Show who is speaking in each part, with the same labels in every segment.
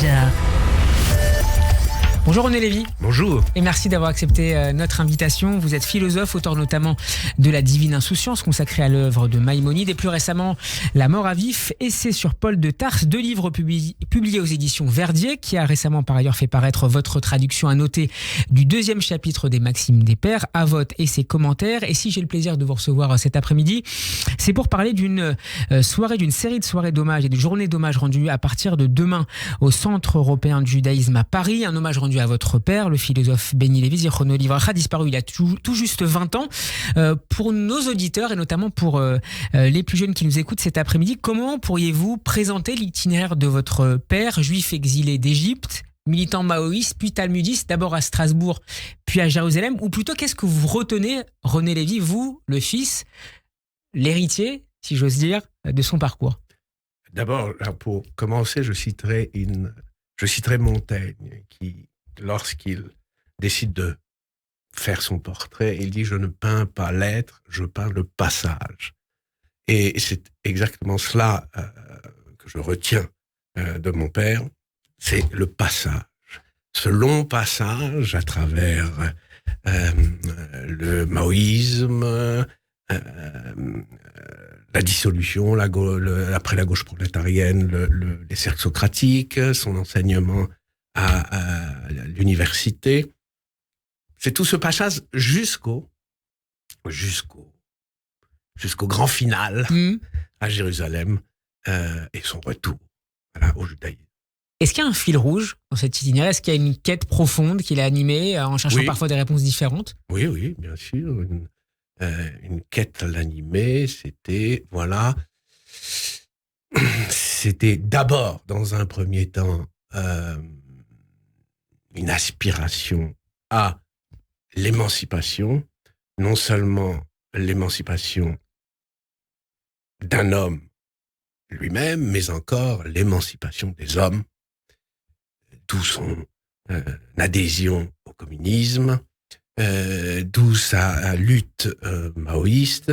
Speaker 1: Voyageurs. Bonjour René Lévy.
Speaker 2: Bonjour.
Speaker 1: Et merci d'avoir accepté notre invitation. Vous êtes philosophe, auteur notamment de La Divine Insouciance, consacrée à l'œuvre de Maïmonide, et plus récemment La Mort à vif, essai sur Paul de Tarse, 2 livres publiés aux éditions Verdier, qui a récemment par ailleurs fait paraître votre traduction à noter du 2e chapitre des Maximes des Pères, à vote et ses commentaires. Et si j'ai le plaisir de vous recevoir cet après-midi, c'est pour parler d'une série de soirées d'hommage et de journées d'hommage rendues à partir de demain au Centre européen de judaïsme à Paris, un hommage rendu à votre père, le philosophe Benny Lévy, Zichrono Livracha, disparu il y a tout juste 20 ans. Pour nos auditeurs et notamment pour les plus jeunes qui nous écoutent cet après-midi, comment pourriez-vous présenter l'itinéraire de votre père, juif exilé d'Égypte, militant maoïste, puis talmudiste, d'abord à Strasbourg, puis à Jérusalem, ou plutôt qu'est-ce que vous retenez, René Lévy, vous, le fils, l'héritier, si j'ose dire, de son parcours?
Speaker 2: D'abord, pour commencer, je citerai Montaigne, qui, lorsqu'il décide de faire son portrait, il dit « Je ne peins pas l'être, je peins le passage ». Et c'est exactement cela que je retiens de mon père, c'est le passage. Ce long passage à travers le maoïsme, la dissolution, après la gauche prolétarienne, les cercles socratiques, son enseignement à l'université. C'est tout ce passage jusqu'au grand final à Jérusalem et son retour au judaïsme.
Speaker 1: Est-ce qu'il y a un fil rouge dans cet itinéraire? Est-ce qu'il y a une quête profonde qui l'a animé en cherchant parfois des réponses différentes?
Speaker 2: Oui, bien sûr. Une quête l'animait, c'était d'abord, dans un premier temps, une aspiration à l'émancipation, non seulement l'émancipation d'un homme lui-même, mais encore l'émancipation des hommes, d'où son adhésion au communisme, d'où sa lutte maoïste,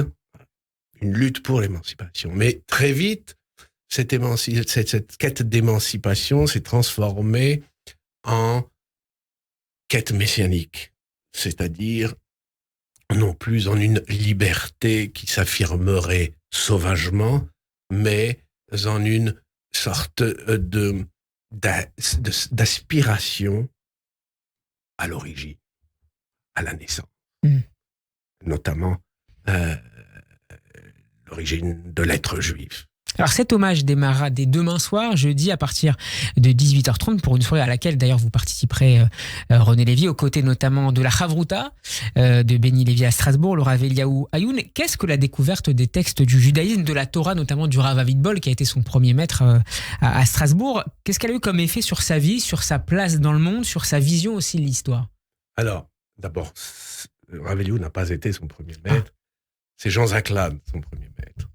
Speaker 2: une lutte pour l'émancipation. Mais très vite, cette quête d'émancipation s'est transformée en quête messianique, c'est-à-dire non plus en une liberté qui s'affirmerait sauvagement, mais en une sorte d'aspiration à l'origine, à la naissance, notamment l'origine de l'être juif.
Speaker 1: Alors cet hommage démarra dès demain soir, jeudi, à partir de 18h30, pour une soirée à laquelle d'ailleurs vous participerez, René Lévy, aux côtés notamment de la Chavruta, de Benny Lévy à Strasbourg, le Rav Eliaou Ayoun. Qu'est-ce que la découverte des textes du judaïsme, de la Torah, notamment du Rav Avitbol, qui a été son premier maître à Strasbourg, qu'est-ce qu'elle a eu comme effet sur sa vie, sur sa place dans le monde, sur sa vision aussi de l'histoire?
Speaker 2: Alors, d'abord, Rav Eliaou n'a pas été son premier maître, c'est Jean Zaklan, son premier maître.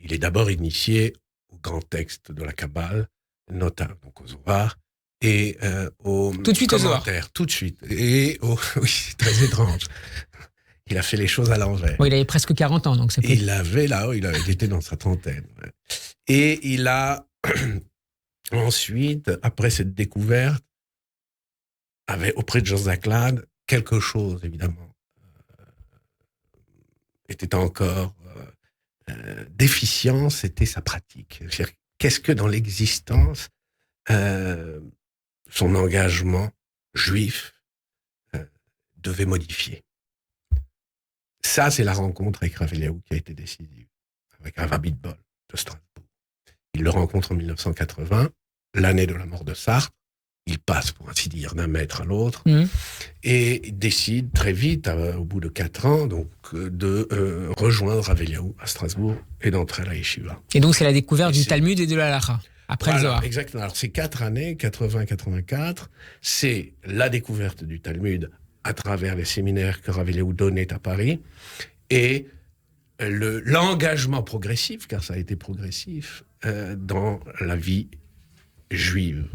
Speaker 2: Il est d'abord initié aux grands textes de la Kabbale, notamment donc au Zohar, et aux commentaires. Tout de suite. Oui, c'est très étrange. Il a fait les choses à l'envers.
Speaker 1: Bon, il avait presque 40 ans, donc c'est plus...
Speaker 2: Il était dans sa trentaine. Ouais. Et il a ensuite, après cette découverte, avait auprès de Jean Zaklan quelque chose, évidemment, était encore déficient, c'était sa pratique. C'est-à-dire, qu'est-ce que dans l'existence, son engagement juif devait modifier? Ça, c'est la rencontre avec Rav Eliaou qui a été décisive, avec Rav Avitbol de Strasbourg. Il le rencontre en 1980, l'année de la mort de Sartre. Il passe, pour ainsi dire, d'un maître à l'autre et décide très vite, au bout de 4 ans, donc, de rejoindre Rav Eliaou à Strasbourg et d'entrer à la Yeshiva.
Speaker 1: Et donc, c'est la découverte du Talmud et de la Halacha, après le Zohar.
Speaker 2: Exactement. Alors, ces 4 années, 80-84, c'est la découverte du Talmud à travers les séminaires que Rav Eliaou donnait à Paris et l'engagement progressif, car ça a été progressif, dans la vie juive.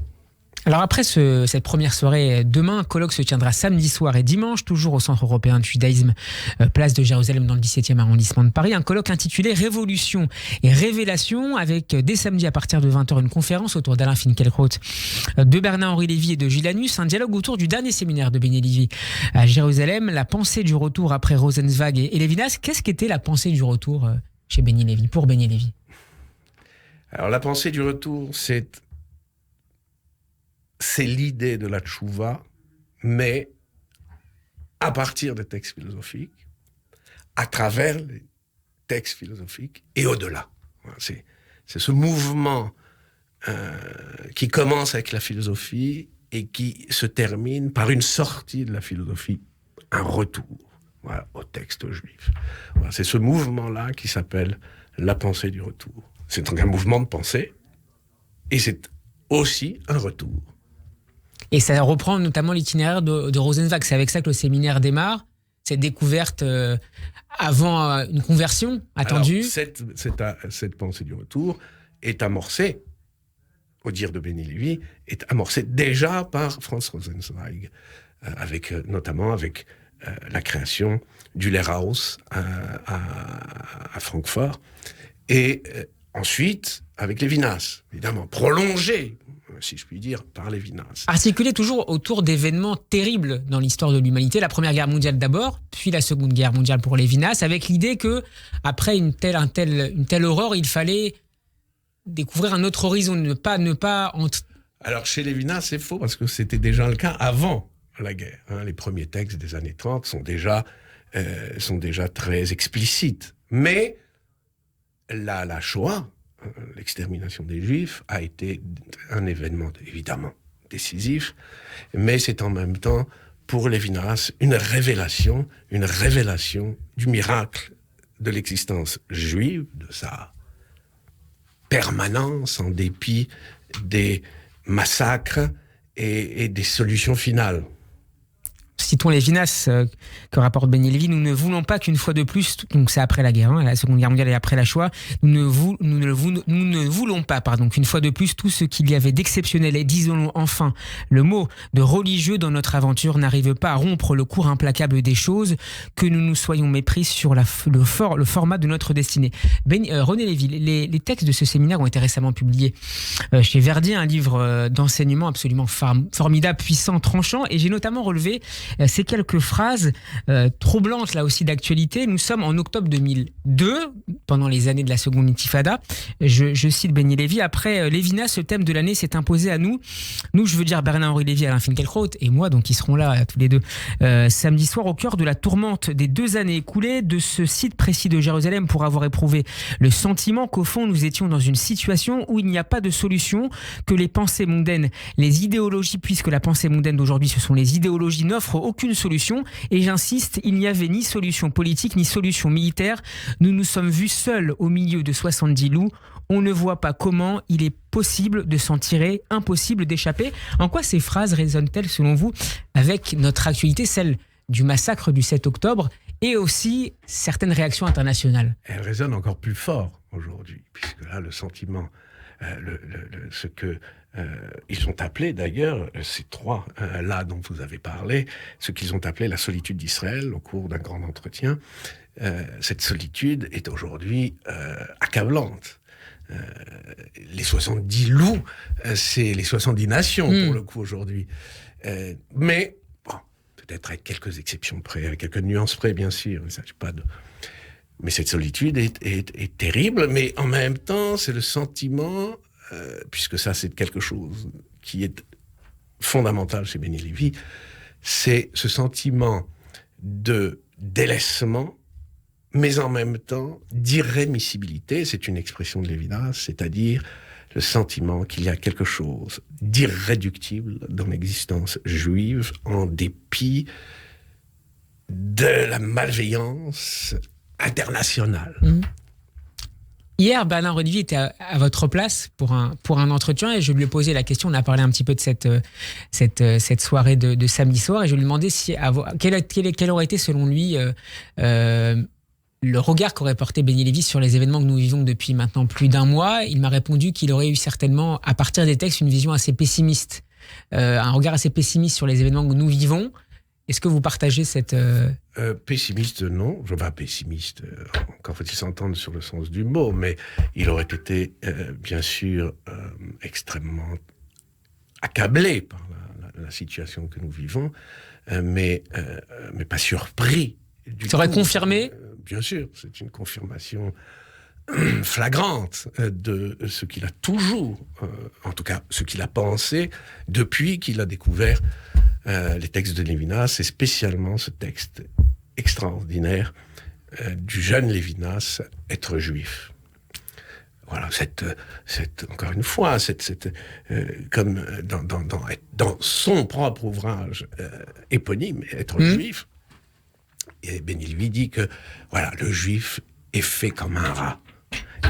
Speaker 1: Alors après cette première soirée, demain, un colloque se tiendra samedi soir et dimanche, toujours au Centre européen du judaïsme, place de Jérusalem dans le 17e arrondissement de Paris. Un colloque intitulé Révolution et Révélation, avec dès samedi à partir de 20h une conférence autour d'Alain Finkielkraut, de Bernard-Henri Lévy et de Gilles Anus. Un dialogue autour du dernier séminaire de Benny Lévy à Jérusalem, la pensée du retour après Rosenzweig et Lévinas. Qu'est-ce qu'était la pensée du retour chez Benny Lévy, pour Benny Lévy?
Speaker 2: Alors la pensée du retour, c'est l'idée de la tchouva, mais à partir des textes philosophiques, à travers les textes philosophiques et au-delà. C'est ce mouvement qui commence avec la philosophie et qui se termine par une sortie de la philosophie, un retour, voilà, au texte juif. Voilà, c'est ce mouvement-là qui s'appelle la pensée du retour. C'est donc un mouvement de pensée et c'est aussi un retour.
Speaker 1: Et ça reprend notamment l'itinéraire de Rosenzweig. C'est avec ça que le séminaire démarre. Cette découverte avant une conversion attendue.
Speaker 2: Alors, cette pensée du retour est amorcée, au dire de Benny Lévy, est amorcée déjà par Franz Rosenzweig, notamment avec la création du Lehrhaus à Francfort. Et ensuite, avec Lévinas, évidemment, prolongé, si je puis dire, par Lévinas.
Speaker 1: Articulé toujours autour d'événements terribles dans l'histoire de l'humanité, la Première Guerre mondiale d'abord, puis la Seconde Guerre mondiale pour Lévinas, avec l'idée que après une telle horreur, il fallait découvrir un autre horizon, ne pas
Speaker 2: Alors chez Lévinas, c'est faux, parce que c'était déjà le cas avant la guerre. Les premiers textes des années 30 sont déjà très explicites. Mais la Shoah, l'extermination des Juifs, a été un événement évidemment décisif, mais c'est en même temps, pour Lévinas, une révélation du miracle de l'existence juive, de sa permanence en dépit des massacres et des solutions finales.
Speaker 1: Citons Lévinas, que rapporte Benny Lévy, nous ne voulons pas qu'une fois de plus, donc c'est après la guerre, la Seconde Guerre mondiale et après la Shoah, nous ne voulons pas, qu'une fois de plus, tout ce qu'il y avait d'exceptionnel, et disons-le enfin, le mot de religieux dans notre aventure n'arrive pas à rompre le cours implacable des choses, que nous nous soyons mépris sur le format de notre destinée. René Lévy, les textes de ce séminaire ont été récemment publiés chez Verdier, un livre d'enseignement absolument formidable, puissant, tranchant, et j'ai notamment relevé ces quelques phrases troublantes là aussi d'actualité. Nous sommes en octobre 2002, pendant les années de la seconde intifada. Je cite Benny Lévy, après Lévinas, ce thème de l'année s'est imposé à nous. Nous, je veux dire Bernard-Henri Lévy, Alain Finkielkraut et moi, donc qui seront là tous les deux samedi soir, au cœur de la tourmente des 2 années écoulées, de ce site précis de Jérusalem, pour avoir éprouvé le sentiment qu'au fond nous étions dans une situation où il n'y a pas de solution, que les pensées mondaines, les idéologies, puisque la pensée mondaine d'aujourd'hui ce sont les idéologies, n'offrent aucune solution, et j'insiste, il n'y avait ni solution politique ni solution militaire. Nous nous sommes vus seuls au milieu de 70 loups. On ne voit pas comment il est possible de s'en tirer, impossible d'échapper. En quoi ces phrases résonnent-elles selon vous avec notre actualité, celle du massacre du 7 octobre et aussi certaines réactions internationales?
Speaker 2: Elles résonnent encore plus fort aujourd'hui, puisque là le sentiment, ce que ils ont appelé d'ailleurs, ces trois là dont vous avez parlé, ce qu'ils ont appelé la solitude d'Israël au cours d'un grand entretien. Cette solitude est aujourd'hui accablante. Les 70 loups, c'est les 70 nations pour le coup aujourd'hui. Mais bon, peut-être avec quelques exceptions près, avec quelques nuances près, bien sûr. Il ne s'agit pas de... Mais cette solitude est terrible, mais en même temps, c'est le sentiment, puisque ça, c'est quelque chose qui est fondamental chez Benny Lévy, c'est ce sentiment de délaissement, mais en même temps d'irrémissibilité. C'est une expression de Lévinas, c'est-à-dire le sentiment qu'il y a quelque chose d'irréductible dans l'existence juive, en dépit de la malveillance internationale.
Speaker 1: Hier, Bernard Olivier était à votre place pour un entretien et je lui ai posé la question. On a parlé un petit peu de cette soirée de samedi soir et je lui ai demandé quel aurait été selon lui le regard qu'aurait porté Benny Lévy sur les événements que nous vivons depuis maintenant plus d'1 mois. Il m'a répondu qu'il aurait eu certainement, à partir des textes, une vision assez pessimiste un regard assez pessimiste sur les événements que nous vivons. Est-ce que vous partagez cette...
Speaker 2: Pessimiste, non. Je ne vais pas pessimiste. Encore faut-il s'entendre sur le sens du mot, mais il aurait été, bien sûr, extrêmement accablé par la situation que nous vivons, mais pas surpris.
Speaker 1: Ça aurait confirmé
Speaker 2: bien sûr, c'est une confirmation flagrante de ce qu'il a toujours, en tout cas ce qu'il a pensé depuis qu'il a découvert les textes de Lévinas, et spécialement ce texte extraordinaire du jeune Lévinas, Être juif. Voilà, encore une fois, comme dans son propre ouvrage éponyme, Être juif, et Béni Lévy dit que voilà, le juif est fait comme un rat.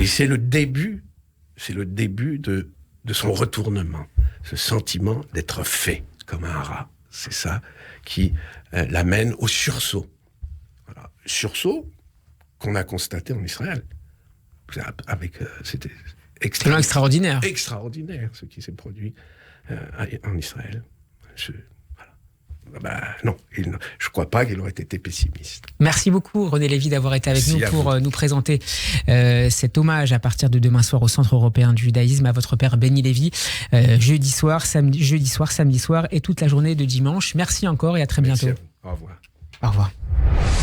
Speaker 2: Et c'est le début de son retournement, ce sentiment d'être fait comme un rat. C'est ça qui l'amène au sursaut. Voilà. Sursaut qu'on a constaté en Israël. C'était
Speaker 1: extraordinaire.
Speaker 2: Extraordinaire ce qui s'est produit en Israël. Non, je ne crois pas qu'il aurait été pessimiste.
Speaker 1: Merci beaucoup René Lévy d'avoir été avec nous pour nous présenter cet hommage à partir de demain soir au Centre européen du judaïsme à votre père Béni Lévy, jeudi soir, samedi soir et toute la journée de dimanche. Merci encore et à très bientôt.
Speaker 2: Au revoir.
Speaker 1: Au revoir.